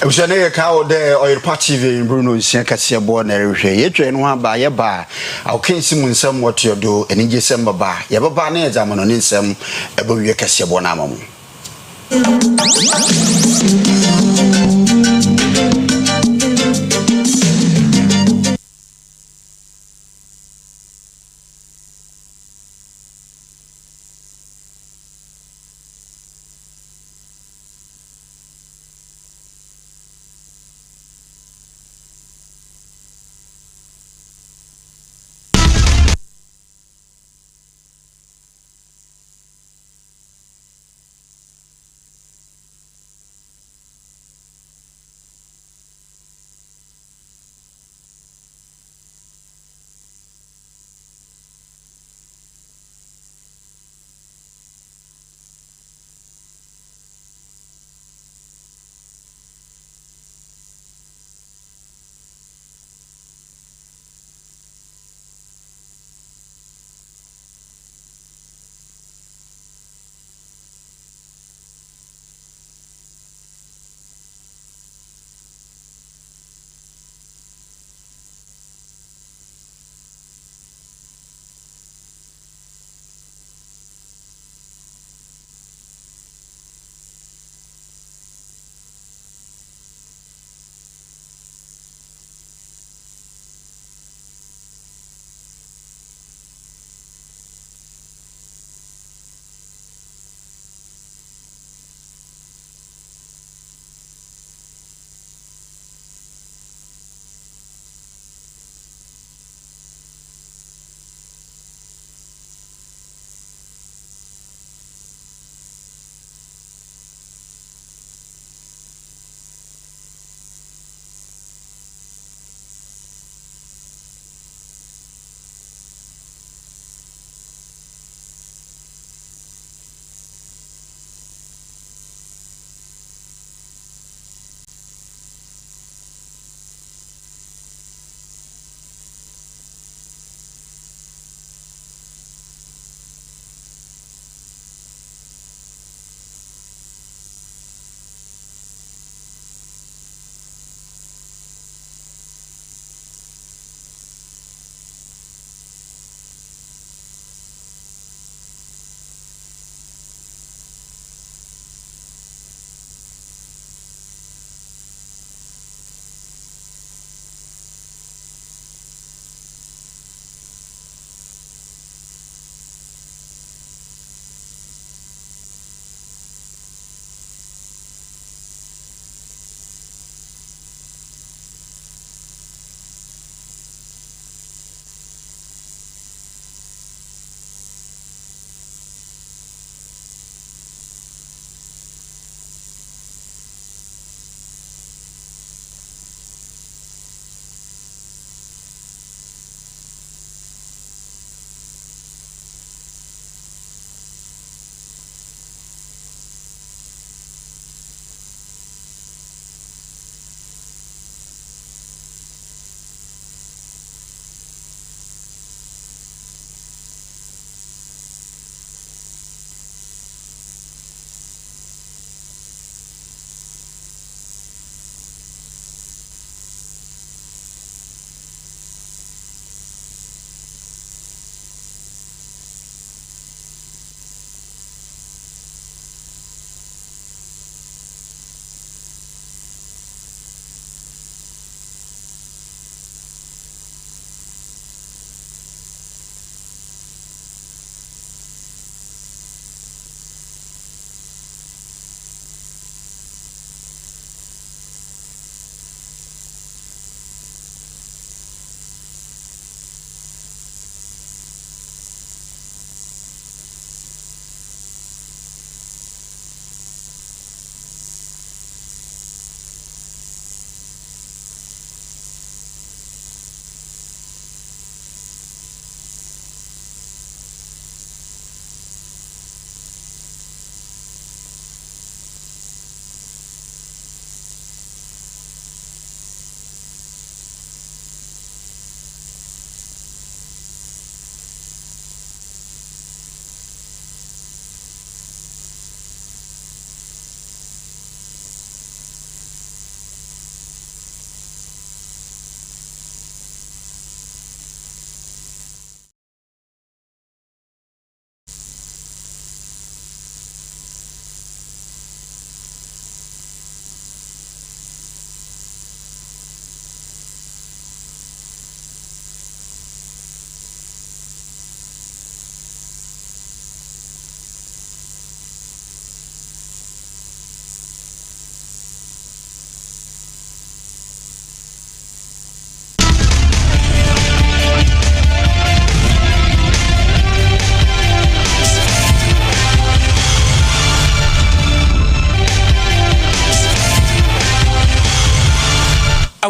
Ebusane ye ka o de Oyerepa TV Bruno nsia kase bo na rehwe ye twa no ha ba ye ba awkensi mu nsam woto do enije sem ba ye baba na exam no ne nsam ebawie kase bo na amamu.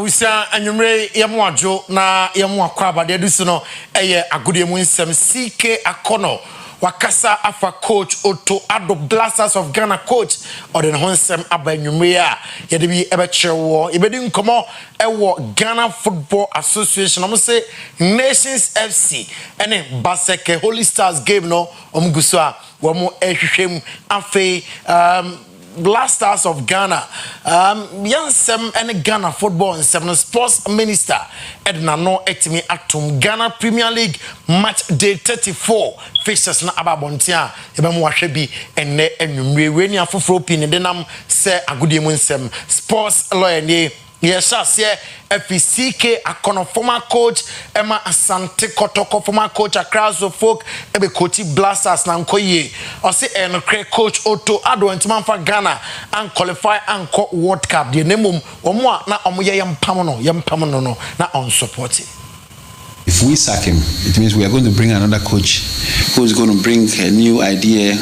Awusa anwumre yemu adwo na yemu akwaba de dusu no eye agode mu nsem CK Akono wakasa afa coach Otto Ado Blasters of Ghana coach ode ne ho nsem aba anwumre a ye de bi ebe chewo ibedi nkomo ewo Ghana Football Association omo say Nations FC ene Baseke Holy Stars game no omguso a wo mo ehwehwem afi Blasters of Ghana, Yansem and Ghana football and seven sports minister Edna no etimi atum Ghana Premier League match day 34 faces na ababontia ebemu wahwebi enne enwumre weni afoforo pin de nam se agudie mu nsem sports lawyer ne yes, FCK Akono former coach Emma Asante Kotoko former coach across the folk ebe coach Blasters na nkoye o se coach Otto Ado ntman for Ghana and qualify and World Cup the nemum omo na omo ye yempam no na on support. If we sack him, it means we are going to bring another coach who is going to bring a new idea,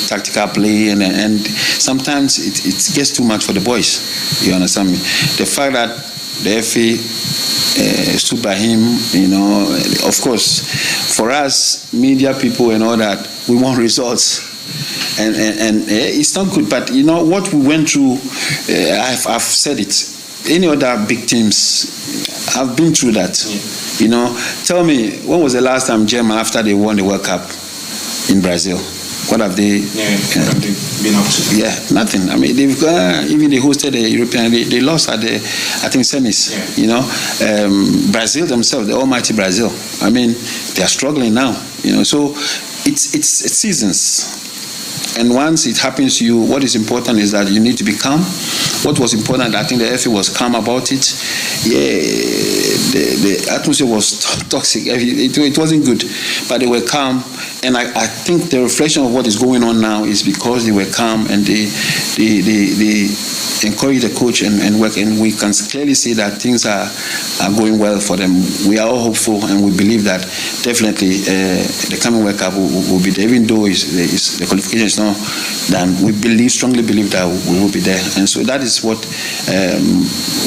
tactical play, and sometimes it gets too much for the boys. You understand me? The fact that the FA stood by him, you know, of course, for us, media people and all that, we want results. And it's not good, but you know what we went through, I've said it. Any other big teams have been through that. You know, tell me, when was the last time Germany, after they won the World Cup in Brazil, what have they been up to? Yeah, nothing. I mean, they've even they hosted the European, they lost at the, I think, semis. Yeah. You know, Brazil themselves, the almighty Brazil. I mean, they are struggling now. You know, so it's seasons. And once it happens to you, what is important is that you need to be calm. What was important, I think the FA was calm about it. Yeah, the atmosphere was toxic. It wasn't good, but they were calm. And I think the reflection of what is going on now is because they were calm and they encourage the coach and work. And we can clearly see that things are going well for them. We are all hopeful and we believe that definitely the coming World Cup will be there. Even though the qualification is not done, we strongly believe that we will be there. And so that is what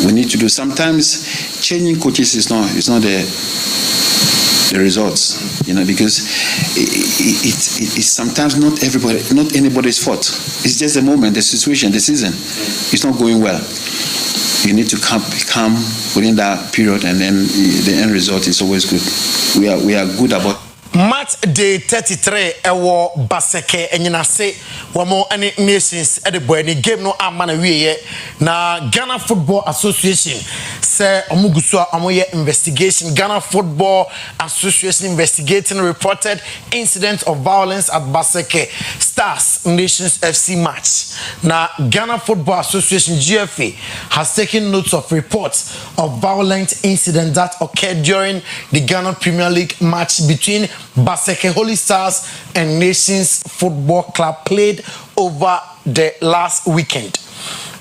we need to do. Sometimes changing coaches is not the results, you know, because it's sometimes not anybody's fault. It's just the moment, the situation, the season. It's not going well. You need to be calm within that period, and then the end result is always good. We are good about. Match day 33 ewo Baseke enyina se wamo any nations at the boy game no amana wiye na Ghana Football Association say omuguso amoye investigation. Ghana Football Association investigating reported incidents of violence at Baseke Stars Nations FC match. Na Ghana Football Association GFA has taken notes of reports of violent incidents that occurred during the Ghana Premier League match between Baseke Holy Stars and Nations Football Club played over the last weekend.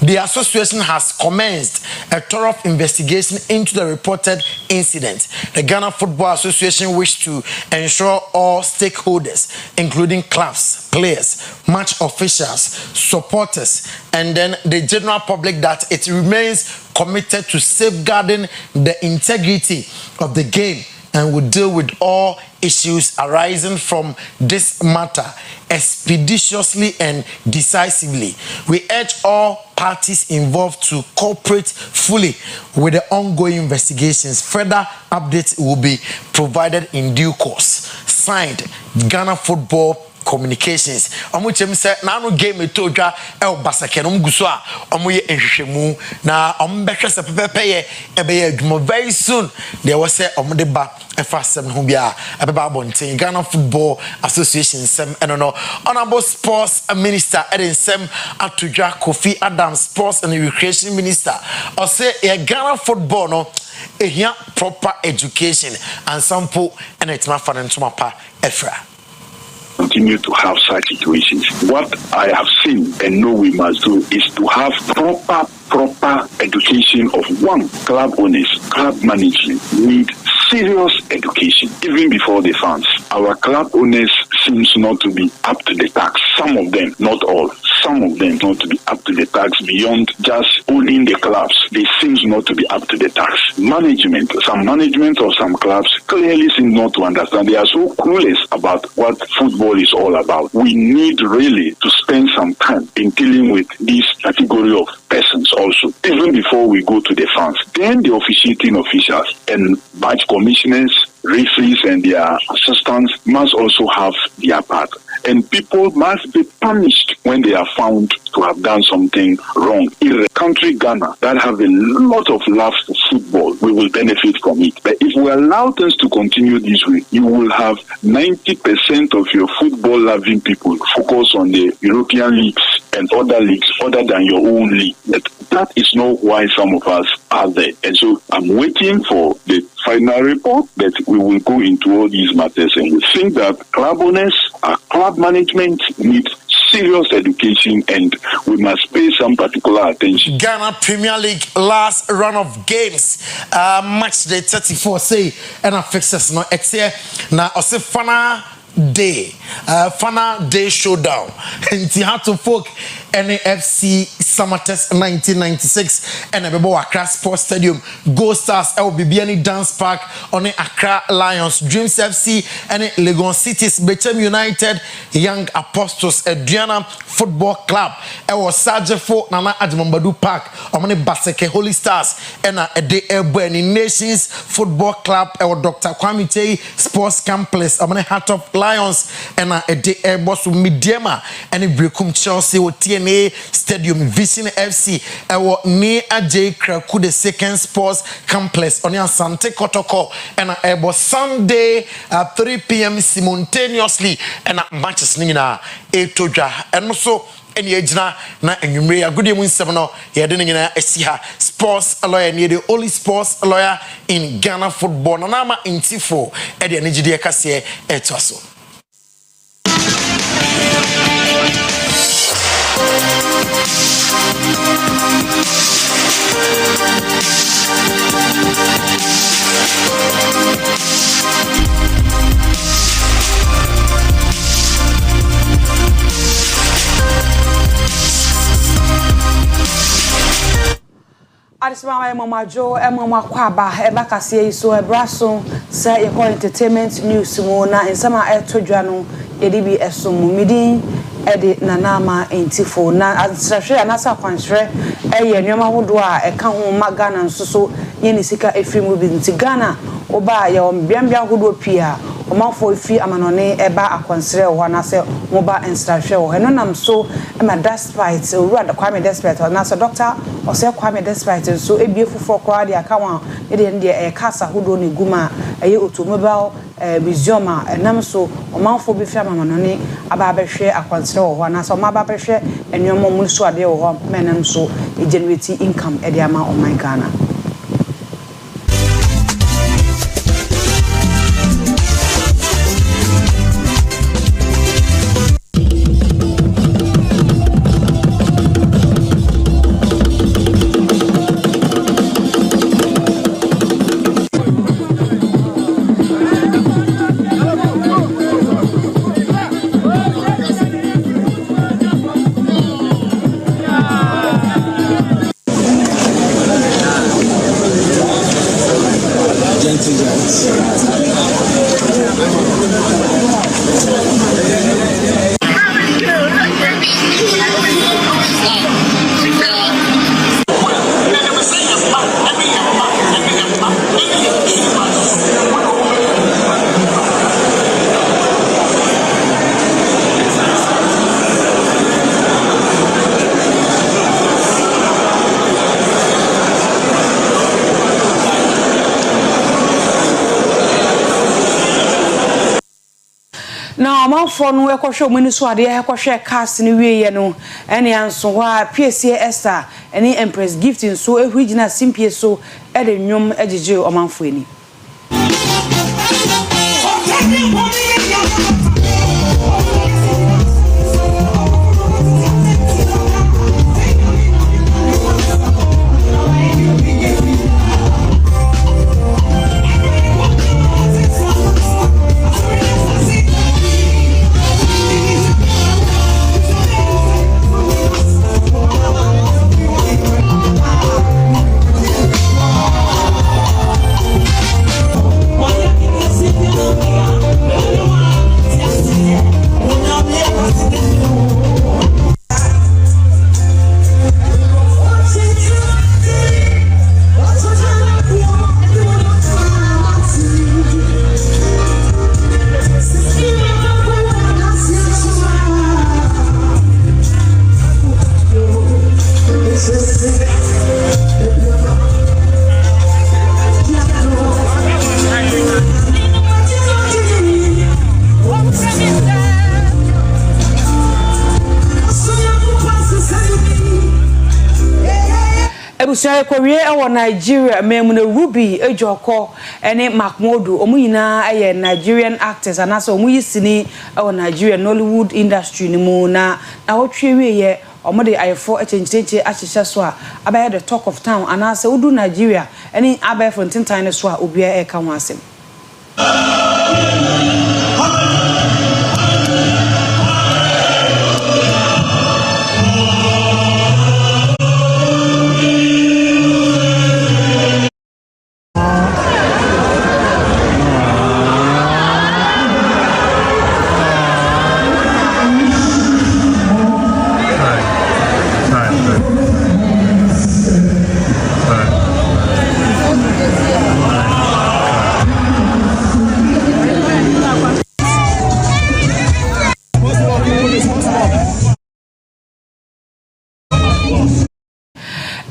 The association has commenced a thorough investigation into the reported incident. The Ghana Football Association wished to ensure all stakeholders, including clubs, players, match officials, supporters, and then the general public, that it remains committed to safeguarding the integrity of the game and will deal with all issues arising from this matter expeditiously and decisively. We urge all parties involved to cooperate fully with the ongoing investigations. Further updates will be provided in due course. Signed, Ghana Football Communications. Omuchem say na no game etodwa Baseke no mguso a omoye ehwehwemu na ombehwe se pepepe ebe adwuma very soon. There was say omde ba efa sem ho bia abeba bonten Ghana Football Association sem eno honorable sports minister eden sem atodwa Kofi Adams, sports and recreation minister, or say Ghana football no ehia proper education and sample and it's my father ntoma pa efra. Continue to have such situations. What I have seen and know we must do is to have proper education of one. Club owners, club management need serious education even before the fans. Our club owners seems not to be up to the task. Some of them, not all. some of them not to be up to the task beyond just owning the clubs. They seem not to be up to the task. Management of some clubs clearly seem not to understand. They are so clueless about what football is all about. We need really to spend some time in dealing with this category of persons also, even before we go to the fans. Then the officiating officials and badge commissioners, referees and their assistants must also have their part. And people must be punished when they are found to have done something wrong. In a country, Ghana, that have a lot of love for football, we will benefit from it. But if we allow things to continue this way, you will have 90% of your football-loving people focus on the European leagues and other leagues other than your own league. That is not why some of us are there. And so I'm waiting for the final report that we will go into all these matters, and we think that club owners, club management need serious education, and we must pay some particular attention. Ghana Premier League last round of games, match day 34 say, and a fixes no it's here now. Also Fana Day showdown. And Tihato folk NAFC Summer Test 1996 and Abebo Accra Sports Stadium Go Stars LBB Dance Park on the Accra Lions Dreams FC and Legon Cities Bechem United Young Apostles Adriana Football Club was Sajefo Nana Adjumambadu Park on the Baseke Holy Stars and a day Airborne Nations Football Club or Dr. Kwame J Sports Complex on the Heart of Lions and a day Airbus Midiama and a Brekum Chelsea with TNA Stadium Vision FC or near J Kraku the second Sports Complex on your Sante Kotoko and a Airbus Sunday at 3 p.m. simultaneously and at matches Nina Etoja and also any ejina na enwumre agudie mu nsem no ye de nyina esiha sports lawyer near the only sports lawyer in Ghana football na ma intifo e de anigide kase etwaso. Arisma Mama Joe, Mama Kwaba, Ebakasi, so a brasso, say you call entertainment news, Simona, and Sama Tojano, Edibi Esum, Midin, Edi Nanama, Intifo, Nasashe, and Nasa Quantre, Nyama Woodwa, a Kamu Magana, and so Yenisika, a film moving to Ghana, Oba, your Biambia Hudo Pia, Oma for fee Amanone, Eba, a consider one as a Moba and Stasho, and none am so, and my despite, rather Kwame Despite, or Nasa Doctor, or say Kwame Despite, so a beautiful for Quadi, a Kawan, a Casa Hudo Niguma, a automobile, Bizoma, and Namso, or Mount Bifam Amanone, a barber share, a consider one as a Maba share, and your mom will swat their men and so, a generating income at the amount of my Ghana. For no ekosho mani so ade ekosho cast ni wiye no ene anso wa PSA Esther ene Empress gifting so ehugina simpie so e de nwom ejeje omanfo ani. Ebusia ekwowie ewo Nigeria memuna Ruby Ejoko ene Makmodu omu nyina eye Nigerian actors anase omu yisini ewo Nigeria Nollywood industry ni mu na wotwe ye omode ayefo echencheche ahyehye so a abaye the talk of town anase udu Nigeria ene abaye from tintan so a obia e ka ho asem.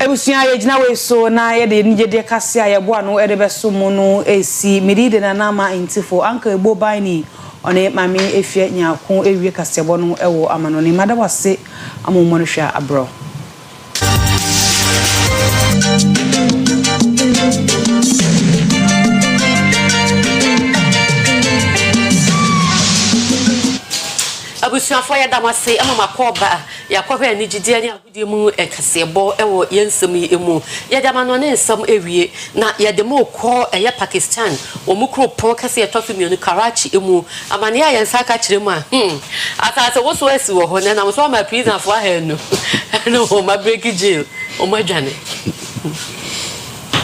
Ebusia yegina we so na ye de nje kase aye bo ano e de beso mu no esi miride na nama intifo anka ebo bani one mami efie nyako ewie kase bo no ewo amano ni madawase amomo no hwa abro. Abusia fo ya damase amama koba ya kwahwe ni gidie ni agudie mu ekasebo ewo yensem emu ya damano ne nsem ewie na ya demo ko eye Pakistan omukro pon kase etofu mionu Karachi emu amane ya yensa ka kiremu a atase wo so esi wo ho na na so ma prison fo ha no ma break jail o ma dwane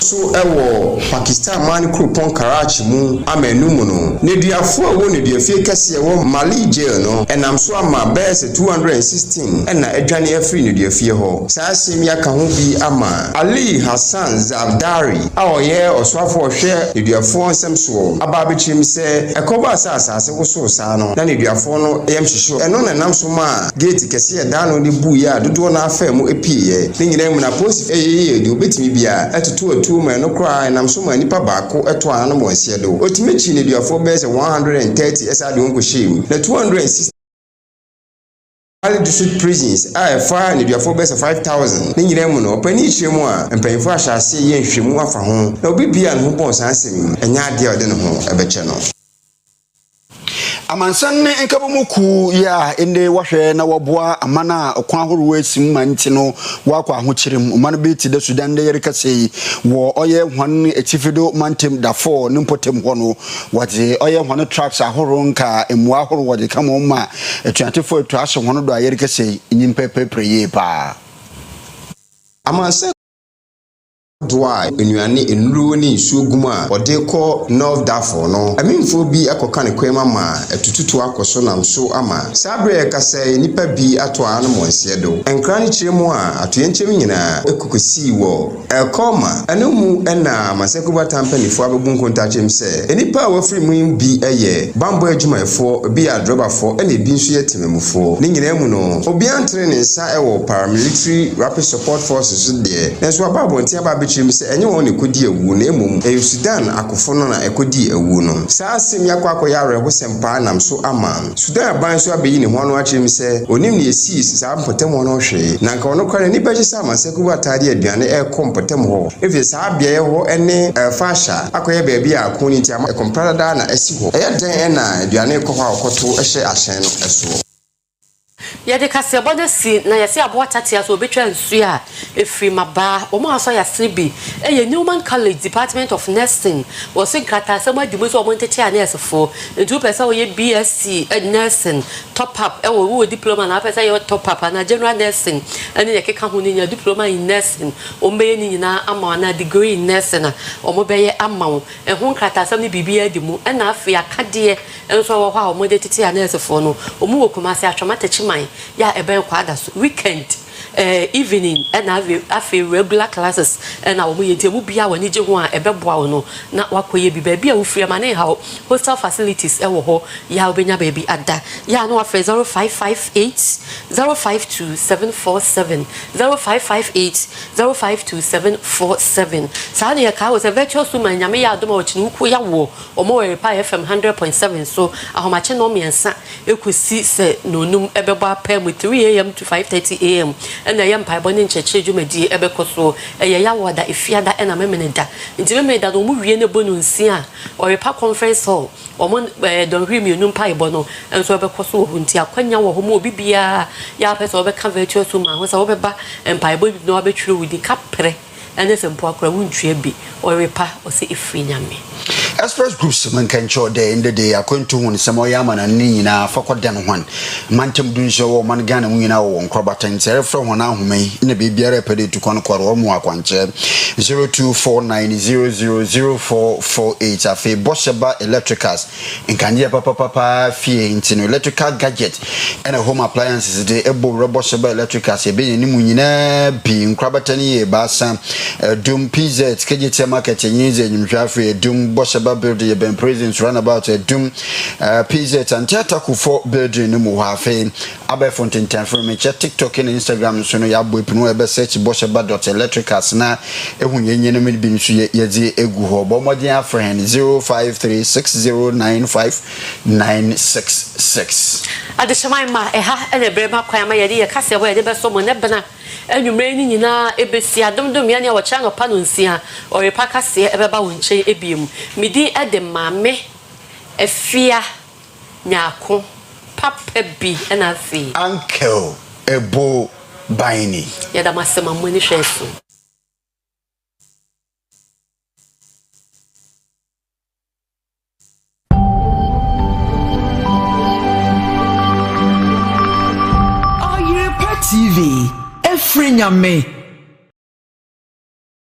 so ewo Pakistan man krupon Karachi mu amenu mu no neduafo wo neduafie kase wo Mali jail no enam so ama base 216 ena adwane afri neduafie ho saa semia ka ho bi ama Ali Hassan Zabdari a oye oswafo ohwe neduafo nsem so aba bechirim se ekoba asase wo so saa no na neduafo no yem hwehwe eno na nam so ma gate kase ya da no ne bu ya dodo na afa mu epiye ne nyina mu na post eyeye de obetimi bia atutu no cry and I'm so many pabako at one and one shadow. Ultimately, you have 4 beds 130 as I don't go shame. The 260 district prisons are fine if you have 4 beds of 5,000. Then you know, penny shimwa and paying for a chassis yen shimwa for home. No be beyond who boss answering and ya dear than home a better no. Amansan enkabomuku ya ende wahwe na wabua amana okwa horo esim mantino wakwa ahokyerem umane beti da Sudan de yerikase wo oye hwan etifido mantem da 4 nimpotem hono wade oye hwan tracks ahoro nka emu ahoro wade kama ma etuantefo etu aso hono do ayerikase nyimpepepre ye pa amansan Dwai enuane enuro ni nsuoguma odeko North Darfur no amemfo bi akoka ne kwema ma etututu akoso nam so ama sabre kasa nipa bi ato anu monse do enkra ni kiremu a atoyenchem nyina ekokosi wo ekoma enemu ena masekuba tampanifo abebu nkonta chem se enipa wafri mu bi eye bambo adwumayefo bi adrobafo ena bi nso yetememufo ni nyina mu no obi antre ne nsa ewo Paramilitary Rapid Support Forces de enso ababo ntia ba se enye won ekodi ewu na emom Sudan akofo no na ekodi ewu no saa sem yakwa akoyare ho sempa nam so ama Sudan aban so abeyi ne ho no akyem se onim ne esi saa mpotem ho no hwe na nka ono kware ni beji sa masekubu atade aduane mpotem ho efi saa bia ho ene fasha akoye baabi a akoni ti ama komprada na esi ho eye den na aduane ko ho akoto ehye ahyen no eso ya de kase bode si na ya se abo tatia so betwa nsu a efri maba o ma so ya sebi eye Newman College Department of Nursing was in krata se ma dimo so o monte tia nurse fo ntu pesa o ye BSc nursing top up e wo diploma na pesa ye top up na general nursing ene ye keka ho ni diploma in nursing o mbe ni nyina ama na degree in nursing na o mo be ye ama wo e ho krata se ni bibia dimu e na afi akade enso wo ha o mo de tia nurse fo no o mu wo kuma se atwama tachiman ya ebe kwada so weekend evening and have regular classes and I will be our need ho a ebe boa no na wakoye bi ba bia wo free ma na ha hostel facilities e wo ho ya obenya ba bi ada ya no afa 0558 052 747 0558 052 747 sa na ka was a virtual suman nyame ya adoma ochini uku ya wo omo Oyerepa FM 100.7 so ahomache no miensa ekosi se nonum ebe bo apem 3 am to 5:30 am and the empire bonin church jumedi ebekoso eya wada ifiada ena memeneda nti memeda no mu wie ne bonunsia Oyerepa conference hall omon don hwimi nu mpa ibo enso ebekoso ohunti akwanya wo homo bibia ya pese obeka virtual so ma ho se obeba empire bo no obetwire wudi kapre ene se mpo akora wuntwe bi Oyerepa ose ifrinyame Express groups man can show day in the day according to one some yaman and nina for dan one mantem dun show man Ghana mu nyina wo nkrobatan sere from one ahumai na be biara pede to kon kwaro mu akwanche 0249000448 afi Bosheba Electricals in Kanye papa fie intino electrical gadget and a home appliances de ebo Bosheba Electricals e be ni mu nyina bi nkrobatan ye basa dum PZ kejete market nyize nyimhwafe dum Bosheba building you been present run about a doom PZ and Tataku for building no more hafe abe fontain time for me TikTok and Instagram so no ya boy pinu ebe search bosheba.electricals na ehunye nyene me bi nso yezi egu ho bo modern friend 0536095966 adeshamai ma eha ene brema kwan ma yede ye kase bo yede be so mo ne bena enwumre ni nyina ebesi adomdom ya ne wo changa pano nsia Oyerepa kase ebeba wonche ebiem midi ede mame efia nyako papa bi ena fi uncle ebo baini yada masema mwini hweso Oyerepa TV Evening.